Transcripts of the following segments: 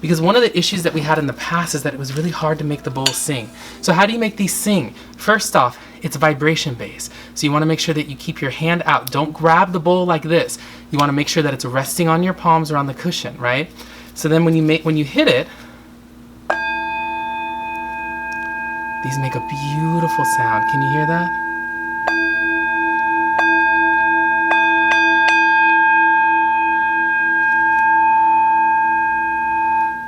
because one of the issues that we had in the past is that it was really hard to make the bowl sing. So how do you make these sing? First off, it's vibration based. So you want to make sure that you keep your hand out. Don't grab the bowl like this. You want to make sure that it's resting on your palms or on the cushion, right? So then when you hit it, these make a beautiful sound. Can you hear that?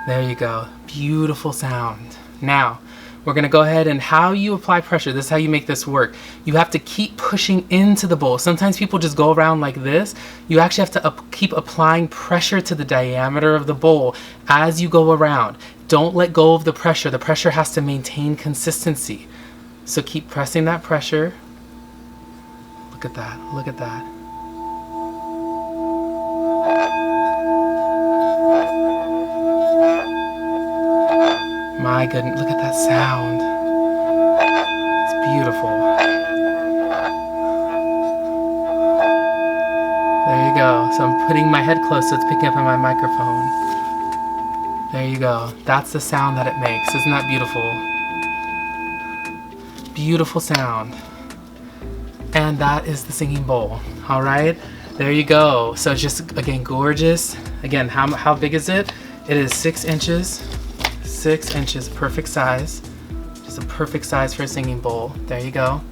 There you go. Beautiful sound. Now, we're going to go ahead and how you apply pressure. This is how you make this work. You have to keep pushing into the bowl. Sometimes people just go around like this. You actually have to keep applying pressure to the diameter of the bowl as you go around. Don't let go of the pressure. The pressure has to maintain consistency. So keep pressing that pressure. Look at that. Look at that. My goodness, look at that sound. It's beautiful. There you go. So I'm putting my head close so it's picking up on my microphone. There you go. That's the sound that it makes. Isn't that beautiful? Beautiful sound. And that is the singing bowl. All right? There you go. So it's just, again, gorgeous. Again, how big is it? It is 6 inches. 6 inches, perfect size. Just a perfect size for a singing bowl. There you go.